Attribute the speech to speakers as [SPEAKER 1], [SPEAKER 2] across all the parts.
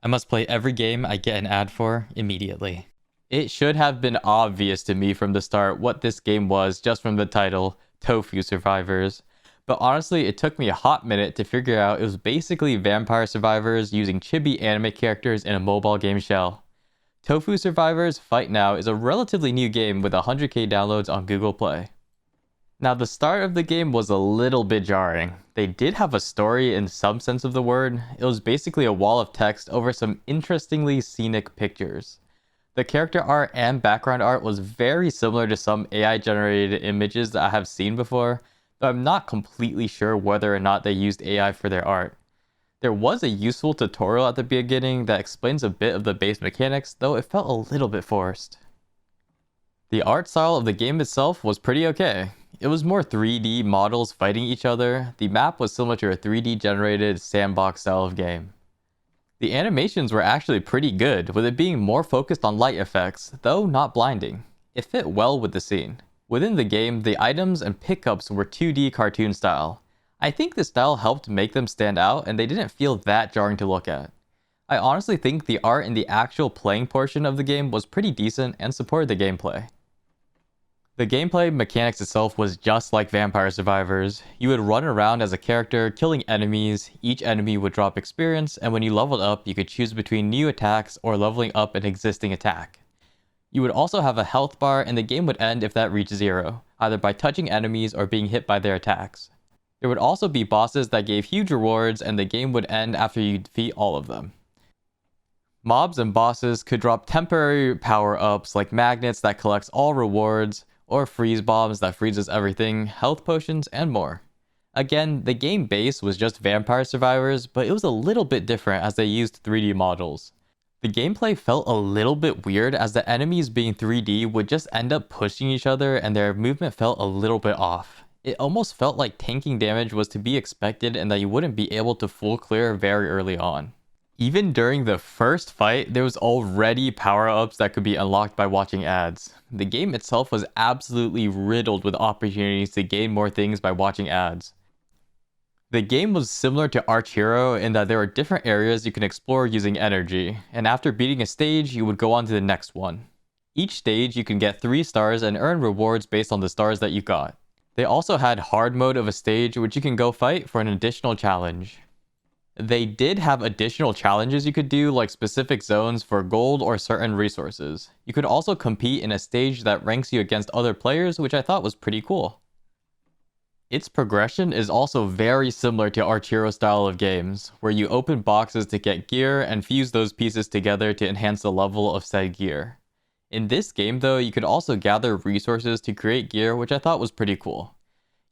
[SPEAKER 1] I must play every game I get an ad for immediately. It should have been obvious to me from the start what this game was just from the title, Tofu Survivors. But honestly, it took me a hot minute to figure out it was basically Vampire Survivors using chibi anime characters in a mobile game shell. Tofu Survivors Fight Now is a relatively new game with 100k downloads on Google Play. Now, the start of the game was a little bit jarring. They did have a story in some sense of the word. It was basically a wall of text over some interestingly scenic pictures. The character art and background art was very similar to some AI generated images that I have seen before, though I'm not completely sure whether or not they used AI for their art. There was a useful tutorial at the beginning that explains a bit of the base mechanics, though it felt a little bit forced. The art style of the game itself was pretty okay. It was more 3D models fighting each other. The map was similar to a 3D generated sandbox style of game. The animations were actually pretty good, with it being more focused on light effects, though not blinding. It fit well with the scene. Within the game, the items and pickups were 2D cartoon style. I think the style helped make them stand out, and they didn't feel that jarring to look at. I honestly think the art in the actual playing portion of the game was pretty decent and supported the gameplay. The gameplay mechanics itself was just like Vampire Survivors. You would run around as a character, killing enemies. Each enemy would drop experience, and when you leveled up, you could choose between new attacks or leveling up an existing attack. You would also have a health bar, and the game would end if that reached 0, either by touching enemies or being hit by their attacks. There would also be bosses that gave huge rewards, and the game would end after you defeat all of them. Mobs and bosses could drop temporary power-ups like magnets that collects all rewards, or freeze bombs that freezes everything, health potions, and more. Again, the game base was just Vampire Survivors, but it was a little bit different as they used 3D models. The gameplay felt a little bit weird as the enemies being 3D would just end up pushing each other and their movement felt a little bit off. It almost felt like tanking damage was to be expected and that you wouldn't be able to full clear very early on. Even during the first fight, there was already power-ups that could be unlocked by watching ads. The game itself was absolutely riddled with opportunities to gain more things by watching ads. The game was similar to Archero in that there were different areas you can explore using energy, and after beating a stage, you would go on to the next one. Each stage, you can get 3 stars and earn rewards based on the stars that you got. They also had hard mode of a stage which you can go fight for an additional challenge. They did have additional challenges you could do, like specific zones for gold or certain resources. You could also compete in a stage that ranks you against other players, which I thought was pretty cool. Its progression is also very similar to Archero style of games, where you open boxes to get gear and fuse those pieces together to enhance the level of said gear. In this game though, you could also gather resources to create gear, which I thought was pretty cool.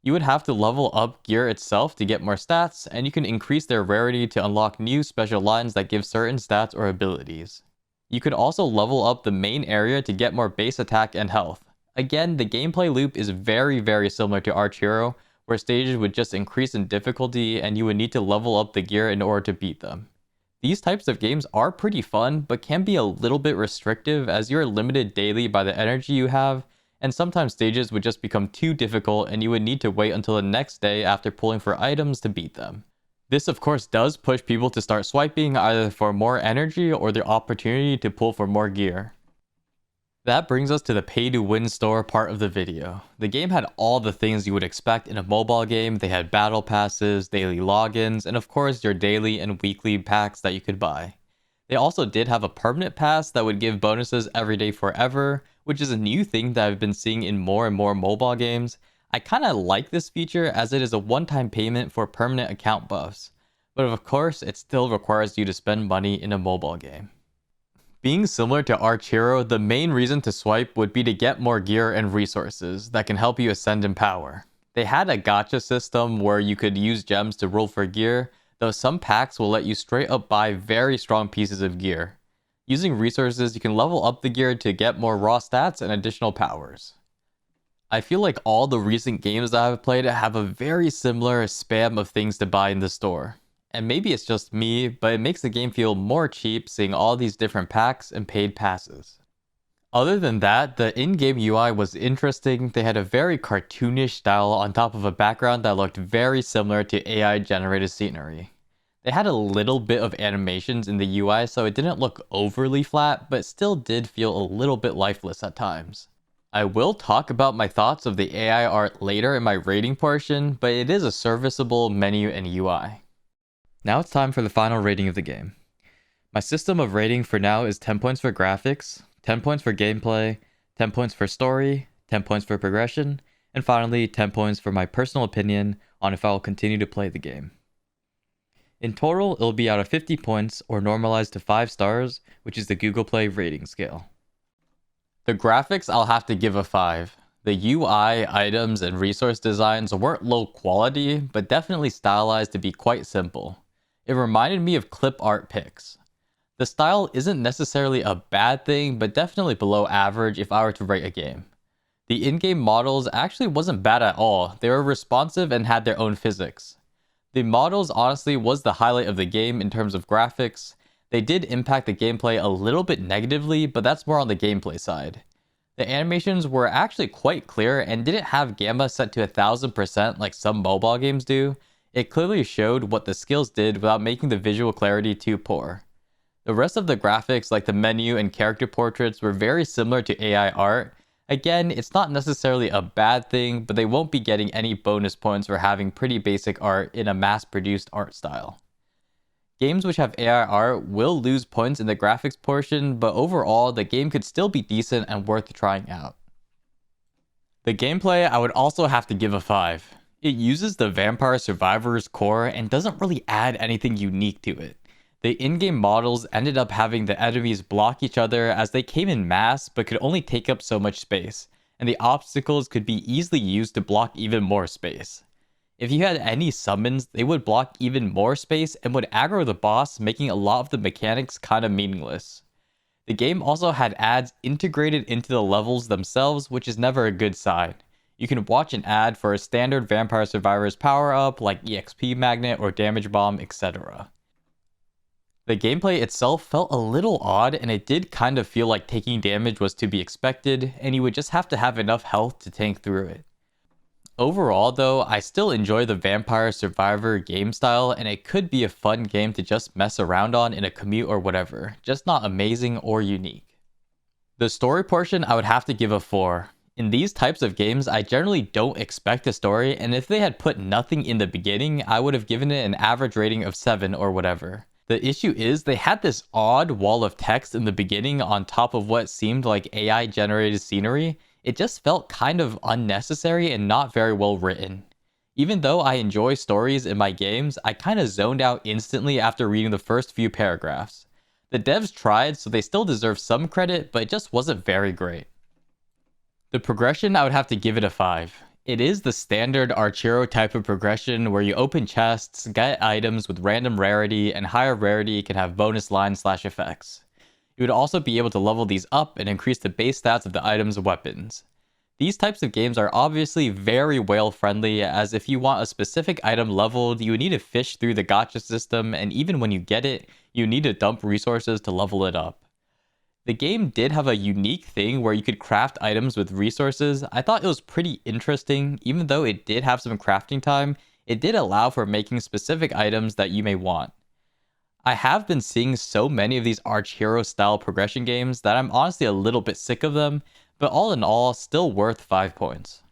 [SPEAKER 1] You would have to level up gear itself to get more stats, and you can increase their rarity to unlock new special lines that give certain stats or abilities. You could also level up the main area to get more base attack and health. Again, the gameplay loop is very similar to Archero, where stages would just increase in difficulty and you would need to level up the gear in order to beat them. These types of games are pretty fun, but can be a little bit restrictive as you're limited daily by the energy you have, and sometimes stages would just become too difficult and you would need to wait until the next day after pulling for items to beat them. This of course does push people to start swiping either for more energy or the opportunity to pull for more gear. That brings us to the pay to win store part of the video. The game had all the things you would expect in a mobile game. They had battle passes, daily logins, and of course your daily and weekly packs that you could buy. They also did have a permanent pass that would give bonuses every day forever, which is a new thing that I've been seeing in more and more mobile games. I kinda like this feature as it is a one-time payment for permanent account buffs, but of course it still requires you to spend money in a mobile game. Being similar to Archero, the main reason to swipe would be to get more gear and resources that can help you ascend in power. They had a gacha system where you could use gems to roll for gear, though some packs will let you straight up buy very strong pieces of gear. Using resources, you can level up the gear to get more raw stats and additional powers. I feel like all the recent games that I've played have a very similar spam of things to buy in the store. And maybe it's just me, but it makes the game feel more cheap seeing all these different packs and paid passes. Other than that, the in-game UI was interesting. They had a very cartoonish style on top of a background that looked very similar to AI-generated scenery. They had a little bit of animations in the UI, so it didn't look overly flat, but still did feel a little bit lifeless at times. I will talk about my thoughts of the AI art later in my rating portion, but it is a serviceable menu and UI. Now it's time for the final rating of the game. My system of rating for now is 10 points for graphics, 10 points for gameplay, 10 points for story, 10 points for progression, and finally 10 points for my personal opinion on if I will continue to play the game. In total, it'll be out of 50 points or normalized to 5 stars, which is the Google Play rating scale. The graphics I'll have to give a 5. The UI, items, and resource designs weren't low quality, but definitely stylized to be quite simple. It reminded me of clip art pics. The style isn't necessarily a bad thing, but definitely below average if I were to rate a game. The in-game models actually wasn't bad at all. They were responsive and had their own physics. The models honestly was the highlight of the game in terms of graphics. They did impact the gameplay a little bit negatively, but that's more on the gameplay side. The animations were actually quite clear and didn't have gamma set to 1000% like some mobile games do. It clearly showed what the skills did without making the visual clarity too poor. The rest of the graphics, like the menu and character portraits, were very similar to AI art. Again, it's not necessarily a bad thing, but they won't be getting any bonus points for having pretty basic art in a mass-produced art style. Games which have AI art will lose points in the graphics portion, but overall, the game could still be decent and worth trying out. The gameplay I would also have to give a 5. It uses the Vampire Survivor's core and doesn't really add anything unique to it. The in-game models ended up having the enemies block each other as they came in mass but could only take up so much space, and the obstacles could be easily used to block even more space. If you had any summons, they would block even more space and would aggro the boss, making a lot of the mechanics kinda meaningless. The game also had ads integrated into the levels themselves, which is never a good sign. You can watch an ad for a standard Vampire Survivor's power-up like EXP Magnet or Damage Bomb, etc. The gameplay itself felt a little odd, and it did kind of feel like taking damage was to be expected, and you would just have to have enough health to tank through it. Overall though, I still enjoy the Vampire Survivor game style, and it could be a fun game to just mess around on in a commute or whatever, just not amazing or unique. The story portion I would have to give a 4. In these types of games, I generally don't expect a story, and if they had put nothing in the beginning, I would have given it an average rating of 7 or whatever. The issue is they had this odd wall of text in the beginning on top of what seemed like AI generated scenery. It just felt kind of unnecessary and not very well written. Even though I enjoy stories in my games, I kind of zoned out instantly after reading the first few paragraphs. The devs tried, so they still deserve some credit, but it just wasn't very great. The progression, I would have to give it a 5. It is the standard archero type of progression where you open chests, get items with random rarity, and higher rarity can have bonus lines/effects. You would also be able to level these up and increase the base stats of the items and weapons. These types of games are obviously very whale friendly, as if you want a specific item leveled, you would need to fish through the gacha system, and even when you get it, you need to dump resources to level it up. The game did have a unique thing where you could craft items with resources. I thought it was pretty interesting. Even though it did have some crafting time, it did allow for making specific items that you may want. I have been seeing so many of these archero style progression games that I'm honestly a little bit sick of them, but all in all, still worth 5 points.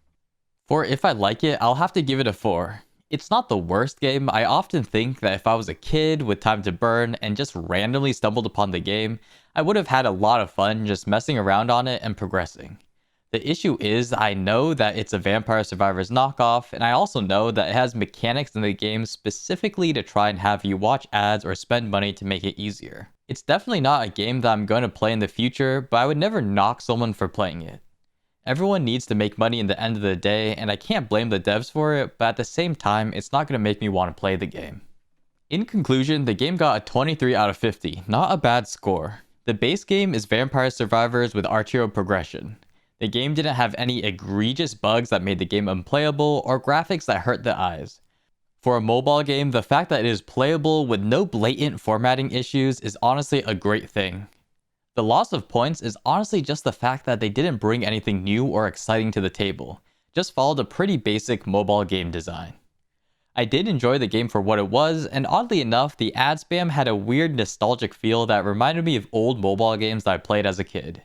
[SPEAKER 1] For if I like it, I'll have to give it a 4. It's not the worst game. I often think that if I was a kid with time to burn and just randomly stumbled upon the game, I would have had a lot of fun just messing around on it and progressing. The issue is, I know that it's a Vampire Survivor's knockoff, and I also know that it has mechanics in the game specifically to try and have you watch ads or spend money to make it easier. It's definitely not a game that I'm going to play in the future, but I would never knock someone for playing it. Everyone needs to make money in the end of the day, and I can't blame the devs for it, but at the same time, it's not going to make me want to play the game. In conclusion, the game got a 23 out of 50, not a bad score. The base game is Vampire Survivors with archero progression. The game didn't have any egregious bugs that made the game unplayable or graphics that hurt the eyes. For a mobile game, the fact that it is playable with no blatant formatting issues is honestly a great thing. The loss of points is honestly just the fact that they didn't bring anything new or exciting to the table, just followed a pretty basic mobile game design. I did enjoy the game for what it was, and oddly enough, the ad spam had a weird nostalgic feel that reminded me of old mobile games that I played as a kid.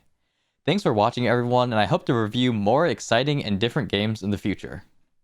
[SPEAKER 1] Thanks for watching everyone, and I hope to review more exciting and different games in the future.